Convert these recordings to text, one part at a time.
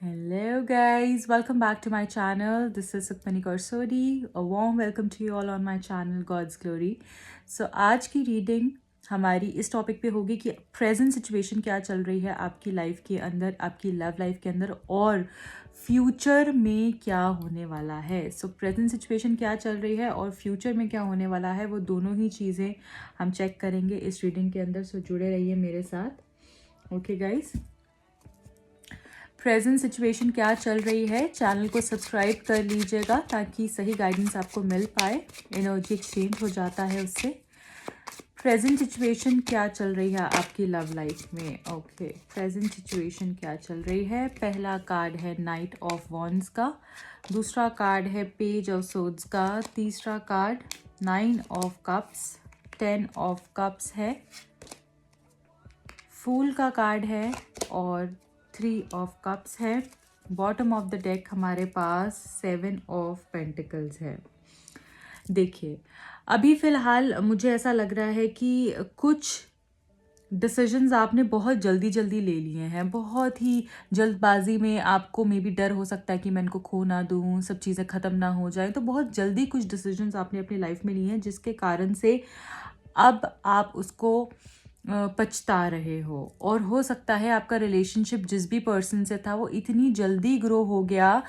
Hello guys, welcome back to my channel. This is Sukmani Karsodi. A warm welcome to you all on my channel God's Glory. So आज की reading हमारी इस topic पे होगी कि present situation क्या चल रही है आपकी लाइफ के अंदर, आपकी लव लाइफ के अंदर और फ्यूचर में क्या होने वाला है. सो प्रेजेंट सिचुएशन क्या चल रही है और फ्यूचर में क्या होने वाला है, वो दोनों ही चीज़ें हम चेक करेंगे इस रीडिंग के अंदर. सो जुड़े रहिए मेरे साथ. ओके गाइज, प्रेजेंट सिचुएशन क्या चल रही है, चैनल को सब्सक्राइब कर लीजिएगा ताकि सही गाइडेंस आपको मिल पाए. एनर्जी एक्सचेंज हो जाता है उससे. प्रेजेंट सिचुएशन क्या चल रही है आपकी लव लाइफ में. ओके, प्रेजेंट सिचुएशन क्या चल रही है. पहला कार्ड है नाइट ऑफ वॉन्ड्स का, दूसरा कार्ड है पेज ऑफ सोर्ड्स का, तीसरा card 9 of cups, 10 of cups है, फूल का कार्ड है और 3 ऑफ कप्स है. बॉटम ऑफ द डेक हमारे पास 7 ऑफ पेंटिकल्स है. देखिए, अभी फ़िलहाल मुझे ऐसा लग रहा है कि कुछ डिसीजंस आपने बहुत जल्दी जल्दी ले लिए हैं. बहुत ही जल्दबाजी में आपको मे बी डर हो सकता है कि मैं इनको खो ना दूँ, सब चीज़ें ख़त्म ना हो जाए. तो बहुत जल्दी कुछ डिसीजंस आपने अपनी लाइफ में लिए हैं जिसके कारण से अब आप उसको पछता रहे हो. और हो सकता है आपका रिलेशनशिप जिस भी पर्सन से था वो इतनी जल्दी ग्रो हो गया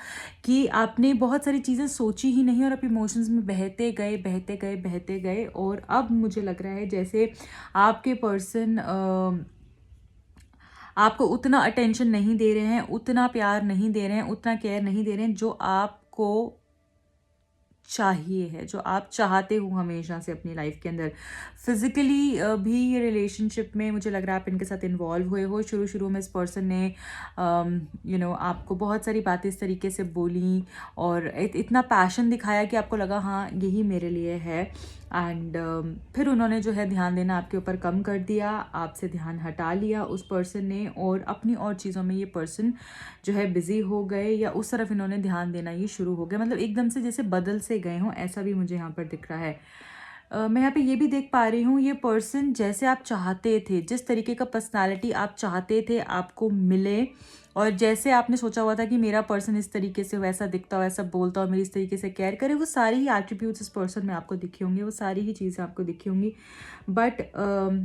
कि आपने बहुत सारी चीज़ें सोची ही नहीं और आप इमोशंस में बहते गए बहते गए बहते गए. और अब मुझे लग रहा है जैसे आपके पर्सन आपको उतना अटेंशन नहीं दे रहे हैं, उतना प्यार नहीं दे रहे हैं, उतना केयर नहीं दे रहे हैं जो आपको चाहिए है, जो आप चाहते हो हमेशा से अपनी लाइफ के अंदर. फिज़िकली भी ये रिलेशनशिप में मुझे लग रहा है आप इनके साथ इन्वॉल्व हुए हो. शुरू शुरू में इस पर्सन ने आपको बहुत सारी बातें इस तरीके से बोली और इतना पैशन दिखाया कि आपको लगा हाँ यही मेरे लिए है. एंड फिर उन्होंने जो है ध्यान देना आपके ऊपर कम कर दिया, आपसे ध्यान हटा लिया उस पर्सन ने और अपनी और चीज़ों में ये पर्सन जो है बिज़ी हो गए या उस तरफ इन्होंने ध्यान देना ये शुरू हो गया. मतलब एकदम से जैसे बदल से गए हों, ऐसा भी मुझे यहाँ पर दिख रहा है. मैं यहाँ पे ये भी देख पा रही हूँ ये पर्सन जैसे आप चाहते थे, जिस तरीके का पर्सनालिटी आप चाहते थे आपको मिले और जैसे आपने सोचा हुआ था कि मेरा पर्सन इस तरीके से वैसा दिखता, वैसा बोलता और मेरी इस तरीके से केयर करे, वो सारी ही एट्रीब्यूट्स इस पर्सन में आपको दिखी होंगी, वो सारी ही चीज़ें आपको दिखी होंगी. बट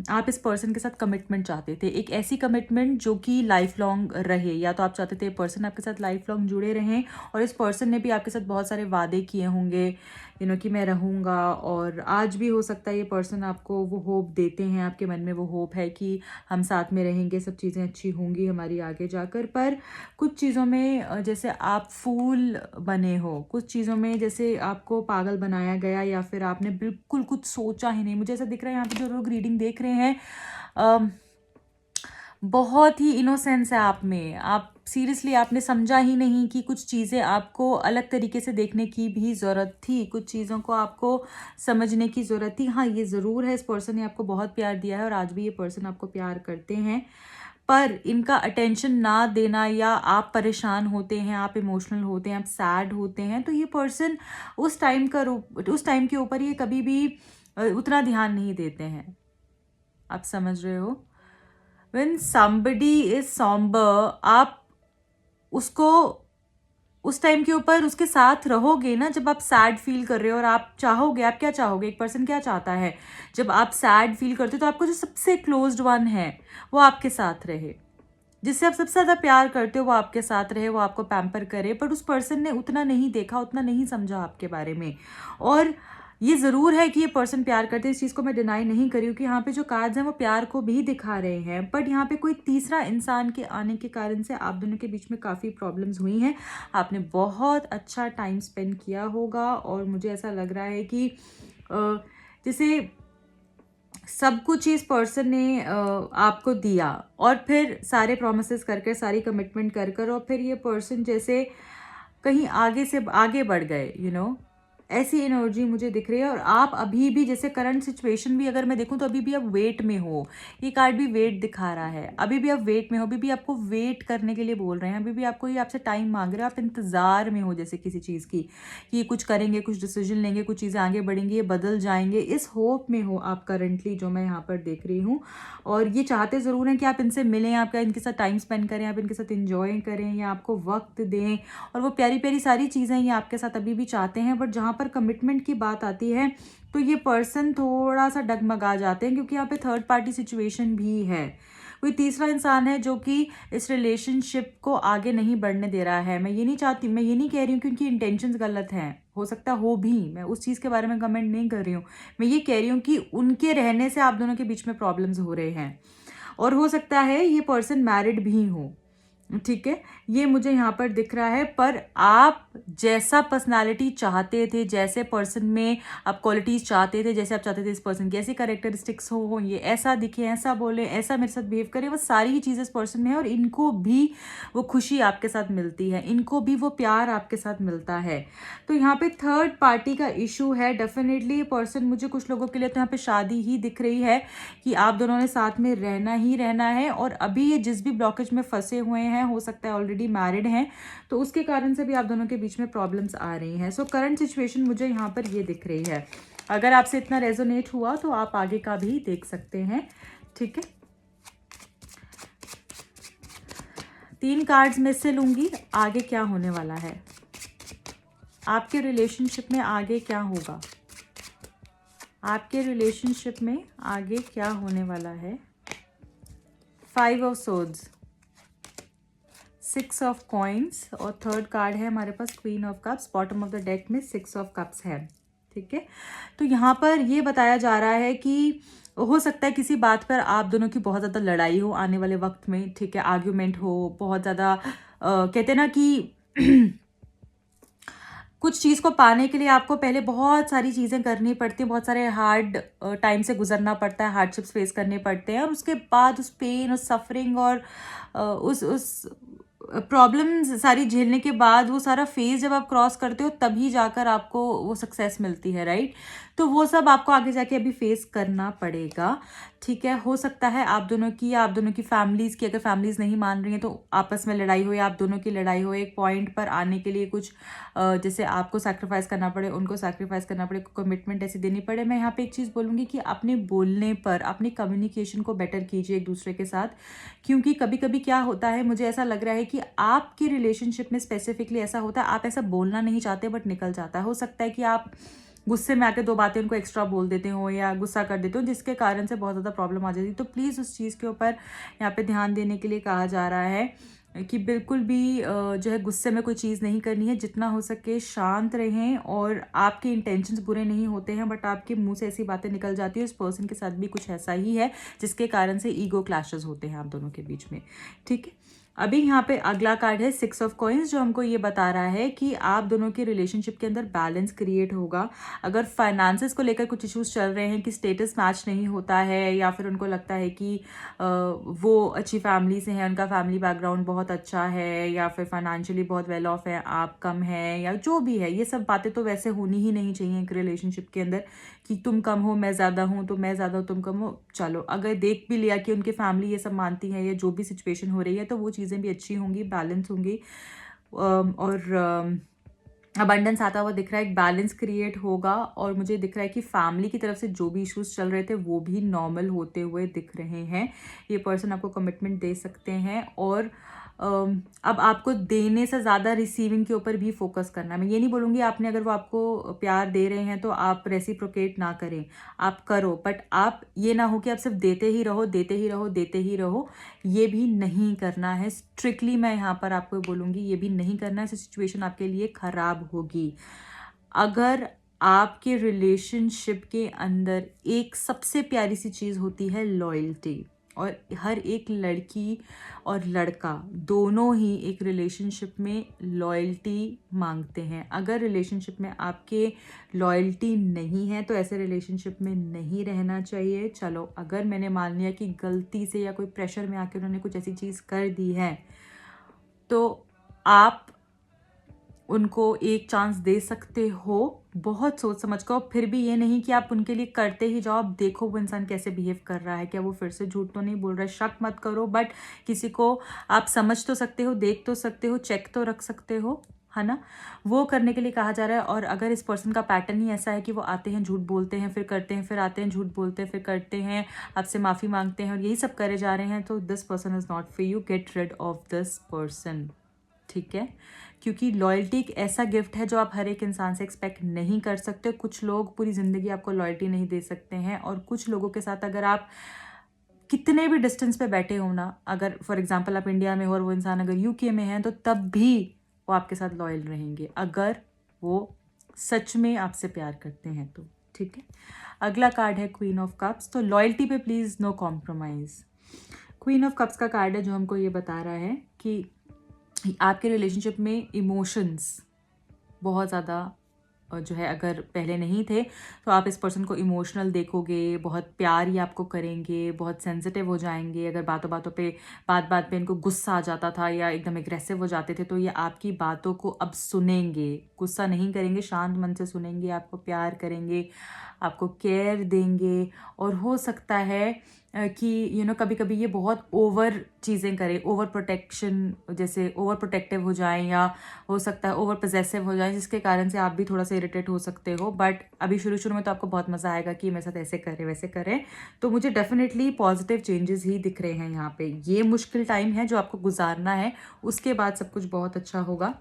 आप इस पर्सन के साथ कमिटमेंट चाहते थे, एक ऐसी कमिटमेंट जो कि लाइफ लॉन्ग रहे. या तो आप चाहते थे पर्सन आपके साथ लाइफ लॉन्ग जुड़े रहें और इस पर्सन ने भी आपके साथ बहुत सारे वादे किए होंगे कि मैं रहूँगा. और आज भी हो सकता है ये पर्सन आपको वो होप देते हैं, आपके मन में वो होप है कि हम साथ में रहेंगे, सब चीज़ें अच्छी होंगी हमारी आगे जाकर. पर कुछ चीज़ों में जैसे आप फूल बने हो, कुछ चीज़ों में जैसे आपको पागल बनाया गया या फिर आपने बिल्कुल कुछ सोचा ही नहीं. मुझे ऐसा दिख रहा है यहाँ पे जो लोग रीडिंग देख रहे हैं बहुत ही इनोसेंस है आप में. आप सीरियसली आपने समझा ही नहीं कि कुछ चीज़ें आपको अलग तरीके से देखने की भी ज़रूरत थी, कुछ चीज़ों को आपको समझने की ज़रूरत थी. हाँ, ये ज़रूर है इस पर्सन ने आपको बहुत प्यार दिया है और आज भी ये पर्सन आपको प्यार करते हैं. पर इनका अटेंशन ना देना या आप परेशान होते हैं, आप इमोशनल होते हैं, आप सैड होते हैं, तो ये पर्सन उस टाइम के ऊपर ये कभी भी उतना ध्यान नहीं देते हैं. आप समझ रहे हो. When somebody is somber, आप उसको उस टाइम के ऊपर उसके साथ रहोगे ना जब आप सैड फील कर रहे हो. और आप चाहोगे, आप क्या चाहोगे, एक पर्सन क्या चाहता है जब आप सैड फील करते हो तो आपको जो सबसे क्लोज्ड वन है वो आपके साथ रहे, जिससे आप सबसे ज़्यादा प्यार करते हो वो आपके साथ रहे, वो आपको पैम्पर करे. बट उस पर्सन ने उतना नहीं देखा, उतना नहीं समझा आपके बारे में. और ये ज़रूर है कि ये पर्सन प्यार करते हैं, इस चीज़ को मैं डिनाई नहीं करी हूँ कि यहाँ पे जो कार्ड्स हैं वो प्यार को भी दिखा रहे हैं. बट यहाँ पे कोई तीसरा इंसान के आने के कारण से आप दोनों के बीच में काफ़ी प्रॉब्लम्स हुई हैं. आपने बहुत अच्छा टाइम स्पेंड किया होगा और मुझे ऐसा लग रहा है कि जैसे सब कुछ इस पर्सन ने आपको दिया और फिर सारे प्रोमिसेस करके, सारी कमिटमेंट कर कर और फिर ये पर्सन जैसे कहीं आगे से आगे बढ़ गए. ऐसी एनर्जी मुझे दिख रही है। और आप अभी भी, जैसे करंट सिचुएशन भी अगर मैं देखूं तो अभी भी आप वेट में हो, ये कार्ड भी वेट दिखा रहा है, अभी भी आप वेट में हो, अभी भी आपको वेट करने के लिए बोल रहे हैं, अभी भी आपको ये आपसे टाइम मांग रहे हैं, आप इंतज़ार में हो जैसे किसी चीज़ की कि ये कुछ करेंगे, कुछ डिसीजन लेंगे, कुछ चीज़ें आगे बढ़ेंगी, ये बदल जाएंगे, इस होप में हो आप करंटली, जो मैं यहाँ पर देख रही हूँ। और ये चाहते ज़रूर हैं कि आप इनसे मिलें, आपका इनके साथ टाइम स्पेंड करें, आप इनके साथ इंजॉय करें या आपको वक्त दें, और वो प्यारी प्यारी सारी चीज़ें ये आपके साथ अभी भी चाहते हैं। बट जहाँ पर कमिटमेंट की बात आती है तो ये पर्सन थोड़ा सा डगमगा जाते हैं, क्योंकि यहाँ पे थर्ड पार्टी सिचुएशन भी है। कोई तीसरा इंसान है जो कि इस रिलेशनशिप को आगे नहीं बढ़ने दे रहा है। मैं ये नहीं चाहती, मैं ये नहीं कह रही हूँ कि उनकी इंटेंशंस गलत हैं, हो सकता हो भी, मैं उस चीज़ के बारे में कमेंट नहीं कर रही हूँ। मैं ये कह रही हूँ कि उनके रहने से आप दोनों के बीच में प्रॉब्लम्स हो रहे हैं, और हो सकता है ये पर्सन मैरिड भी हो, ठीक है, ये मुझे यहाँ पर दिख रहा है। पर आप जैसा पर्सनालिटी चाहते थे, जैसे पर्सन में आप क्वालिटीज़ चाहते थे, जैसे आप चाहते थे इस पर्सन की ऐसी कैरेक्टरिस्टिक्स हो, ये ऐसा दिखे, ऐसा बोले, ऐसा मेरे साथ बिहेव करे, वो सारी ही चीज़ें इस पर्सन में है। और इनको भी वो खुशी आपके साथ मिलती है, इनको भी वो प्यार आपके साथ मिलता है। तो यहाँ पे थर्ड पार्टी का इशू है डेफिनेटली। ये पर्सन, मुझे कुछ लोगों के लिए तो यहाँ पे शादी ही दिख रही है कि आप दोनों ने साथ में रहना ही रहना है। और अभी ये जिस भी ब्लॉकेज में फंसे हुए हैं, हो सकता है ऑलरेडी मैरिड हैं, तो उसके कारण से भी आप दोनों के बीच में प्रॉब्लम्स आ रही हैं। सो करंट सिचुएशन मुझे यहाँ पर ये दिख रही है। अगर आपसे इतना रेजोनेट हुआ तो आप आगे का भी देख सकते हैं, ठीक है। 3 कार्ड्स में से लूंगी, आगे क्या होने वाला है, आपके रिलेशनशिप में आगे क्या होगा, आपके रिलेशनशिप में आगे क्या होने वाला है। 5 ऑफ सोर्ड्स, 6 ऑफ कॉइन्स, और थर्ड कार्ड है हमारे पास queen of cups. Bottom of the deck में 6 ऑफ कप्स है, ठीक है। तो यहाँ पर ये बताया जा रहा है कि हो सकता है किसी बात पर आप दोनों की बहुत ज़्यादा लड़ाई हो आने वाले वक्त में, ठीक है, आर्ग्यूमेंट हो, बहुत ज़्यादा कहते हैं ना कि कुछ चीज़ को पाने के लिए आपको पहले बहुत सारी चीज़ें करनी पड़ती हैं, बहुत सारे हार्ड टाइम से गुजरना पड़ता है, हार्डशिप्स फेस करने पड़ते हैं, और उसके बाद उस पेन, उस सफरिंग और उस प्रॉब्लम्स सारी झेलने के बाद वो सारा फेज जब आप क्रॉस करते हो तभी जाकर आपको वो सक्सेस मिलती है, राइट। तो वो सब आपको आगे जाके अभी फेस करना पड़ेगा, ठीक है। हो सकता है आप दोनों की या आप दोनों की फैमिलीज़ की, अगर फैमिलीज़ नहीं मान रही हैं तो आपस में लड़ाई हो, या आप दोनों की लड़ाई हो, एक पॉइंट पर आने के लिए कुछ जैसे आपको सैक्रिफाइस करना पड़े, उनको सैक्रिफाइस करना पड़े, कमिटमेंट ऐसी देनी पड़े। मैं यहाँ पे एक चीज़ बोलूँगी कि अपने बोलने पर, अपनी कम्युनिकेशन को बेटर कीजिए एक दूसरे के साथ, क्योंकि कभी कभी क्या होता है, मुझे ऐसा लग रहा है कि आपकी रिलेशनशिप में स्पेसिफिकली ऐसा होता है, आप ऐसा बोलना नहीं चाहते बट निकल जाता है। हो सकता है कि आप गुस्से में आके 2 बातें उनको एक्स्ट्रा बोल देते हो या गुस्सा कर देते हो, जिसके कारण से बहुत ज़्यादा प्रॉब्लम आ जाती है। तो प्लीज़ उस चीज़ के ऊपर यहाँ पे ध्यान देने के लिए कहा जा रहा है कि बिल्कुल भी जो है गुस्से में कोई चीज़ नहीं करनी है, जितना हो सके शांत रहें। और आपके इंटेंशंस बुरे नहीं होते हैं, बट आपके मुंह से ऐसी बातें निकल जाती है। इस पर्सन के साथ भी कुछ ऐसा ही है जिसके कारण से ईगो क्लैशेस होते हैं आप दोनों के बीच में, ठीक है। अभी यहाँ पे अगला कार्ड है 6 ऑफ कॉइन्स, जो हमको ये बता रहा है कि आप दोनों के रिलेशनशिप के अंदर बैलेंस क्रिएट होगा। अगर फाइनेंसेस को लेकर कुछ इश्यूज चल रहे हैं कि स्टेटस मैच नहीं होता है, या फिर उनको लगता है कि वो अच्छी फैमिली से हैं, उनका फैमिली बैकग्राउंड बहुत अच्छा है, या फिर फाइनेंशियली बहुत वेल ऑफ है, आप कम है, या जो भी है, ये सब बातें तो वैसे होनी ही नहीं चाहिए एक रिलेशनशिप के अंदर कि तुम कम हो मैं ज़्यादा हूँ, तो मैं ज़्यादा हूँ तुम कम हो। चलो, अगर देख भी लिया कि उनकी फैमिली ये सब मानती है, या जो भी सिचुएशन हो रही है, तो वो चीज़ें भी अच्छी होंगी, बैलेंस होंगी, और अबंडेंस आता हुआ दिख रहा है, एक बैलेंस क्रिएट होगा। और मुझे दिख रहा है कि फैमिली की तरफ से जो भी इश्यूज चल रहे थे वो भी नॉर्मल होते हुए दिख रहे हैं। ये पर्सन आपको कमिटमेंट दे सकते हैं, और अब आपको देने से ज़्यादा रिसीविंग के ऊपर भी फोकस करना है। मैं ये नहीं बोलूँगी आपने, अगर वो आपको प्यार दे रहे हैं तो आप रेसिप्रोकेट ना करें, आप करो, बट आप ये ना हो कि आप सिर्फ देते ही रहो, देते ही रहो, देते ही रहो, ये भी नहीं करना है। स्ट्रिक्टली मैं यहाँ पर आपको बोलूँगी, ये भी नहीं करना है, सिचुएशन आपके लिए ख़राब होगी। अगर आपके रिलेशनशिप के अंदर एक सबसे प्यारी सी चीज़ होती है लॉयल्टी, और हर एक लड़की और लड़का दोनों ही एक रिलेशनशिप में लॉयल्टी मांगते हैं। अगर रिलेशनशिप में आपके लॉयल्टी नहीं है तो ऐसे रिलेशनशिप में नहीं रहना चाहिए। चलो, अगर मैंने मान लिया कि गलती से या कोई प्रेशर में आके उन्होंने कुछ ऐसी चीज़ कर दी है, तो आप उनको एक चांस दे सकते हो, बहुत सोच समझ कर, और फिर भी ये नहीं कि आप उनके लिए करते ही जाओ, आप देखो वो इंसान कैसे बिहेव कर रहा है, क्या वो फिर से झूठ तो नहीं बोल रहा है, शक मत करो, बट किसी को आप समझ तो सकते हो, देख तो सकते हो, चेक तो रख सकते हो, है ना, वो करने के लिए कहा जा रहा है। और अगर इस पर्सन का पैटर्न ही ऐसा है कि वो आते हैं, झूठ बोलते हैं, फिर करते हैं, फिर आते हैं, झूठ बोलते हैं, फिर करते हैं, आपसे माफ़ी मांगते हैं, और यही सब करे जा रहे हैं, तो this person is not for you, get rid of this person, ठीक है। क्योंकि लॉयल्टी एक ऐसा गिफ्ट है जो आप हर एक इंसान से एक्सपेक्ट नहीं कर सकते। कुछ लोग पूरी ज़िंदगी आपको लॉयल्टी नहीं दे सकते हैं, और कुछ लोगों के साथ अगर आप कितने भी डिस्टेंस पे बैठे हो ना, अगर फॉर एग्जांपल आप इंडिया में हो और वो इंसान अगर यूके में है, तो तब भी वो आपके साथ लॉयल रहेंगे, अगर वो सच में आपसे प्यार करते हैं तो, ठीक है। अगला कार्ड है क्वीन ऑफ कप्स। तो लॉयल्टी पे please no compromise. Queen of cups का कार्ड है जो हमको ये बता रहा है कि आपके रिलेशनशिप में इमोशंस बहुत ज़्यादा जो है, अगर पहले नहीं थे तो आप इस पर्सन को इमोशनल देखोगे, बहुत प्यार ही आपको करेंगे, बहुत सेंसिटिव हो जाएंगे। अगर बातों बातों पे, बात बात पे इनको गुस्सा आ जाता था या एकदम एग्रेसिव हो जाते थे, तो ये आपकी बातों को अब सुनेंगे, गुस्सा नहीं करेंगे, शांत मन से सुनेंगे, आपको प्यार करेंगे, आपको केयर देंगे। और हो सकता है कि कभी कभी ये बहुत ओवर चीज़ें करें, ओवर प्रोटेक्शन, जैसे ओवर प्रोटेक्टिव हो जाएं, या हो सकता है ओवर पजेसिव हो जाए, जिसके कारण से आप भी थोड़ा सा इरिटेट हो सकते हो। बट अभी शुरू शुरू में तो आपको बहुत मज़ा आएगा कि मेरे साथ ऐसे करें वैसे करें, तो मुझे डेफिनेटली पॉजिटिव चेंजेस ही दिख रहे हैं यहाँ पे। ये मुश्किल टाइम है जो आपको गुजारना है, उसके बाद सब कुछ बहुत अच्छा होगा।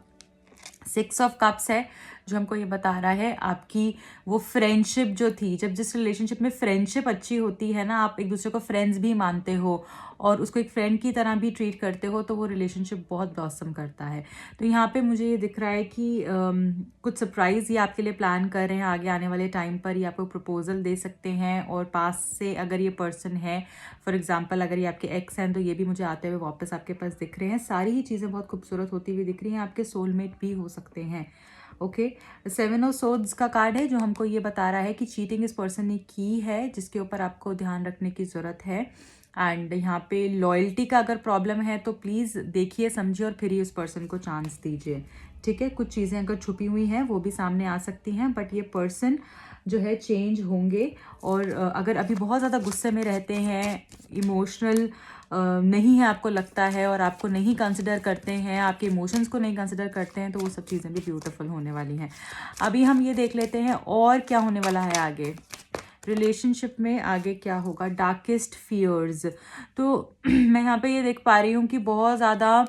6 ऑफ कप्स है जो हमको ये बता रहा है आपकी वो फ्रेंडशिप जो थी, जब जिस रिलेशनशिप में फ्रेंडशिप अच्छी होती है ना, आप एक दूसरे को फ्रेंड्स भी मानते हो और उसको एक फ्रेंड की तरह भी ट्रीट करते हो, तो वो रिलेशनशिप बहुत ब्लॉसम करता है। तो यहाँ पे मुझे ये दिख रहा है कि कुछ सरप्राइज़ ये आपके लिए प्लान कर रहे हैं, आगे आने वाले टाइम पर ये आपको प्रपोजल दे सकते हैं। और पास से अगर ये पर्सन है, फॉर एग्जांपल अगर ये आपके एक्स हैं, तो ये भी मुझे आते हुए वापस आपके पास दिख रहे हैं। सारी ही चीज़ें बहुत खूबसूरत होती हुई दिख रही हैं, आपके सोलमेट भी हो सकते हैं। ओके, 7 ऑफ सोर्ड्स का कार्ड है जो हमको ये बता रहा है कि चीटिंग इस पर्सन ने की है, जिसके ऊपर आपको ध्यान रखने की ज़रूरत है। एंड यहाँ पे लॉयल्टी का अगर प्रॉब्लम है तो प्लीज़ देखिए समझिए और फिर ही उस पर्सन को चांस दीजिए, ठीक है। कुछ चीज़ें अगर छुपी हुई हैं वो भी सामने आ सकती हैं, बट ये पर्सन जो है चेंज होंगे। और अगर अभी बहुत ज़्यादा गुस्से में रहते हैं, इमोशनल नहीं है आपको लगता है, और आपको नहीं कंसिडर करते हैं, आपके इमोशंस को नहीं कंसिडर करते हैं, तो वो सब चीज़ें भी ब्यूटीफुल होने वाली हैं। अभी हम ये देख लेते हैं और क्या होने वाला है आगे रिलेशनशिप में, आगे क्या होगा। डार्केस्ट फियर्स, तो मैं यहाँ पे ये देख पा रही हूँ कि बहुत ज़्यादा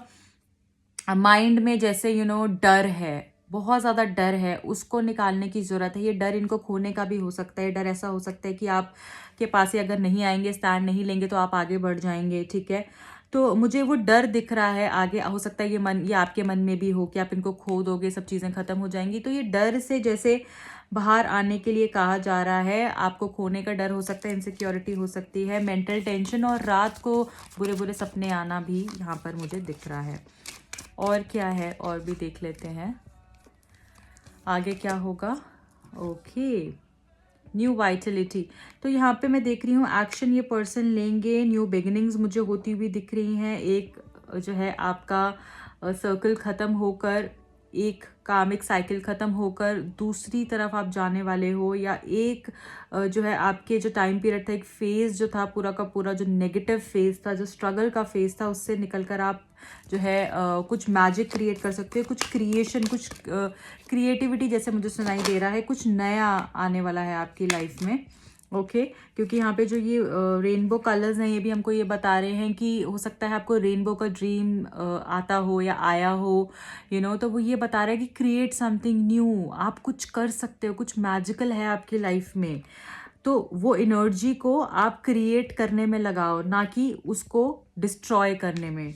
माइंड में जैसे डर है, बहुत ज़्यादा डर है, उसको निकालने की ज़रूरत है। ये डर इनको खोने का भी हो सकता है। डर ऐसा हो सकता है कि आप के पास ही अगर नहीं आएंगे, स्टैंड नहीं लेंगे, तो आप आगे बढ़ जाएंगे, ठीक है। तो मुझे वो डर दिख रहा है आगे। हो सकता है ये आपके मन में भी हो कि आप इनको खो दोगे, सब चीज़ें ख़त्म हो जाएंगी। तो ये डर से जैसे बाहर आने के लिए कहा जा रहा है, आपको खोने का डर हो सकता है, इनसिक्योरिटी हो सकती है, मेंटल टेंशन, और रात को बुरे बुरे सपने आना भी यहाँ पर मुझे दिख रहा है। और क्या है, और भी देख लेते हैं आगे क्या होगा। ओके, न्यू वाइटलिटी, तो यहाँ पे मैं देख रही हूँ एक्शन ये पर्सन लेंगे, न्यू बिगिनिंग्स मुझे होती हुई दिख रही हैं। एक जो है आपका सर्कल ख़त्म होकर, एक कामिक साइकिल ख़त्म होकर दूसरी तरफ आप जाने वाले हो, या एक जो है आपके जो टाइम पीरियड था, एक फेज़ जो था पूरा का पूरा, जो नेगेटिव फेज़ था, जो स्ट्रगल का फेज़ था, उससे निकलकर आप जो है कुछ मैजिक क्रिएट कर सकते हो, कुछ क्रिएशन, कुछ क्रिएटिविटी जैसे मुझे सुनाई दे रहा है, कुछ नया आने वाला है आपकी लाइफ में। ओके, क्योंकि यहाँ पे जो ये रेनबो कलर्स हैं, ये भी हमको ये बता रहे हैं कि हो सकता है आपको रेनबो का ड्रीम आता हो या आया हो, तो वो ये बता रहा है कि क्रिएट समथिंग न्यू, आप कुछ कर सकते हो, कुछ मैजिकल है आपकी लाइफ में। तो वो एनर्जी को आप क्रिएट करने में लगाओ, ना कि उसको डिस्ट्रॉय करने में,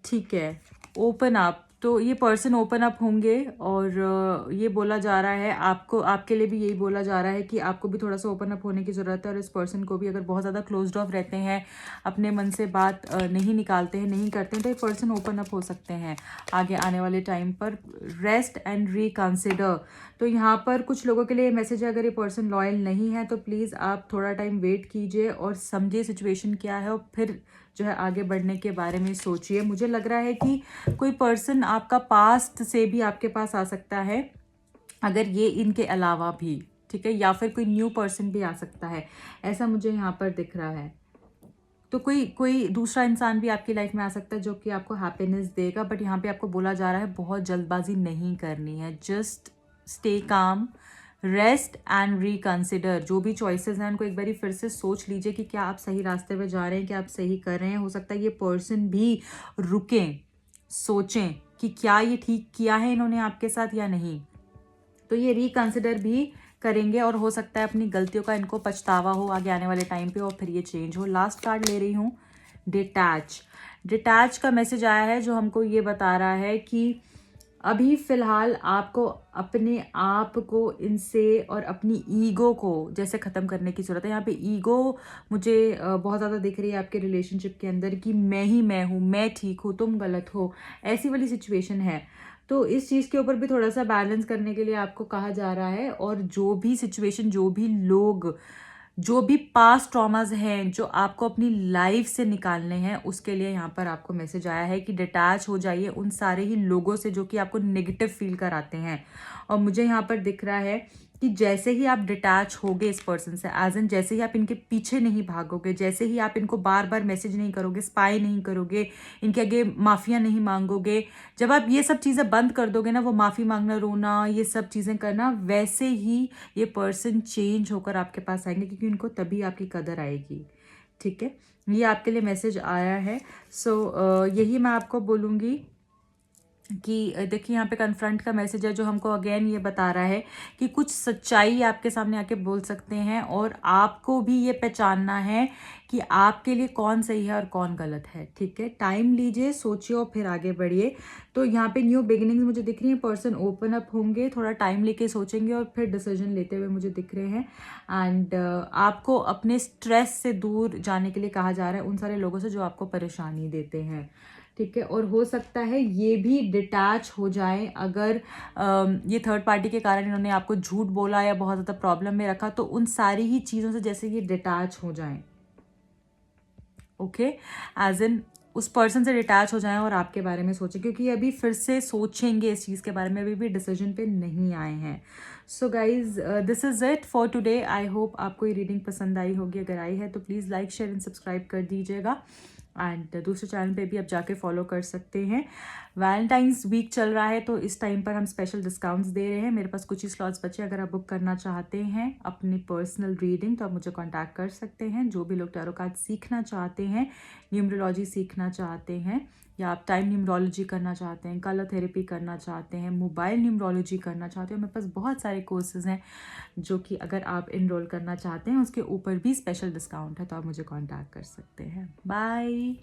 ठीक है। ओपन अप, तो ये पर्सन ओपन अप होंगे, और ये बोला जा रहा है आपको, आपके लिए भी यही बोला जा रहा है कि आपको भी थोड़ा सा ओपन अप होने की ज़रूरत है। और इस पर्सन को भी, अगर बहुत ज़्यादा क्लोज्ड ऑफ रहते हैं, अपने मन से बात नहीं निकालते हैं, नहीं करते हैं, तो ये पर्सन ओपन अप हो सकते हैं आगे आने वाले टाइम पर। रेस्ट एंड रिकंसिडर, तो यहाँ पर कुछ लोगों के लिए मैसेज है, अगर ये पर्सन लॉयल नहीं है तो प्लीज़ आप थोड़ा टाइम वेट कीजिए और समझिए सिचुएशन क्या है, और फिर जो है आगे बढ़ने के बारे में सोचिए। मुझे लग रहा है कि कोई पर्सन आपका पास्ट से भी आपके पास आ सकता है, अगर ये इनके अलावा भी, ठीक है, या फिर कोई न्यू पर्सन भी आ सकता है, ऐसा मुझे यहाँ पर दिख रहा है। तो कोई कोई दूसरा इंसान भी आपकी लाइफ में आ सकता है जो कि आपको हैप्पीनेस देगा, बट यहाँ पे आपको बोला जा रहा है बहुत जल्दबाजी नहीं करनी है, just stay calm, rest and reconsider. जो भी चॉइसेस हैं उनको एक बारी फिर से सोच लीजिए कि क्या आप सही रास्ते पे जा रहे हैं, क्या आप सही कर रहे हैं। हो सकता है ये पर्सन भी रुकें, सोचें कि क्या ये ठीक किया है इन्होंने आपके साथ या नहीं, तो ये रिकंसिडर भी करेंगे और हो सकता है अपनी गलतियों का इनको पछतावा हो आगे आने वाले टाइम पे और फिर ये चेंज हो। लास्ट कार्ड ले रही हूँ, डिटैच। डिटैच का मैसेज आया है जो हमको ये बता रहा है कि अभी फ़िलहाल आपको अपने आप को इनसे और अपनी ईगो को जैसे ख़त्म करने की ज़रूरत है। यहाँ पे ईगो मुझे बहुत ज़्यादा दिख रही है आपके रिलेशनशिप के अंदर कि मैं ही मैं हूँ, मैं ठीक हूँ, तुम गलत हो, ऐसी वाली सिचुएशन है। तो इस चीज़ के ऊपर भी थोड़ा सा बैलेंस करने के लिए आपको कहा जा रहा है, और जो भी सिचुएशन, जो भी लोग, जो भी पास्ट ट्रॉमास हैं जो आपको अपनी लाइफ से निकालने हैं, उसके लिए यहाँ पर आपको मैसेज आया है कि डिटैच हो जाइए उन सारे ही लोगों से जो कि आपको नेगेटिव फील कराते हैं। और मुझे यहाँ पर दिख रहा है कि जैसे ही आप डिटैच होगे इस पर्सन से, एज एन जैसे ही आप इनके पीछे नहीं भागोगे, जैसे ही आप इनको बार बार मैसेज नहीं करोगे, स्पाई नहीं करोगे, इनके आगे माफ़िया नहीं मांगोगे, जब आप ये सब चीज़ें बंद कर दोगे ना, वो माफ़ी मांगना, रोना, ये सब चीज़ें करना, वैसे ही ये पर्सन चेंज होकर आपके पास आएंगे, क्योंकि उनको तभी आपकी कदर आएगी। ठीक है, ये आपके लिए मैसेज आया है। सो यही मैं आपको बोलूँगी कि देखिए यहाँ पे कन्फ्रंट का मैसेज है जो हमको अगेन ये बता रहा है कि कुछ सच्चाई आपके सामने आके बोल सकते हैं, और आपको भी ये पहचानना है कि आपके लिए कौन सही है और कौन गलत है। ठीक है, टाइम लीजिए, सोचिए और फिर आगे बढ़िए। तो यहाँ पे न्यू बिगिनिंग्स मुझे दिख रही है, पर्सन ओपन अप होंगे, थोड़ा टाइम लेके सोचेंगे और फिर डिसीजन लेते हुए मुझे दिख रहे हैं। एंड आपको अपने स्ट्रेस से दूर जाने के लिए कहा जा रहा है उन सारे लोगों से जो आपको परेशानी देते हैं। ठीक है, और हो सकता है ये भी डिटैच हो जाए अगर ये थर्ड पार्टी के कारण इन्होंने आपको झूठ बोला या बहुत ज़्यादा प्रॉब्लम में रखा, तो उन सारी ही चीज़ों से जैसे ये डिटैच हो जाएं। ओके, एज इन उस पर्सन से डिटैच हो जाएं और आपके बारे में सोचें, क्योंकि अभी फिर से सोचेंगे इस चीज़ के बारे में, अभी भी डिसीजन पे नहीं आए हैं। So guys, this is it for today. I hope आपको ये रीडिंग पसंद आई होगी, अगर आई है तो please like, share and subscribe कर दीजिएगा। एंड दूसरे चैनल पे भी आप जाके फॉलो कर सकते हैं। वैलेंटाइंस वीक चल रहा है तो इस टाइम पर हम स्पेशल डिस्काउंट्स दे रहे हैं। मेरे पास कुछ ही स्लॉट्स बचे, अगर आप बुक करना चाहते हैं अपनी पर्सनल रीडिंग तो आप मुझे कांटेक्ट कर सकते हैं। जो भी लोग टैरो कार्ड सीखना चाहते हैं, न्यूमरोलॉजी सीखना चाहते हैं, या आप टाइम न्यूमरोलॉजी करना चाहते हैं, कलर थेरेपी करना चाहते हैं, मोबाइल न्यूमरोलॉजी करना चाहते हो, मेरे पास बहुत सारे कोर्सेज हैं जो कि अगर आप इनरोल करना चाहते हैं उसके ऊपर भी स्पेशल डिस्काउंट है, तो आप मुझे कांटेक्ट कर सकते हैं। बाय।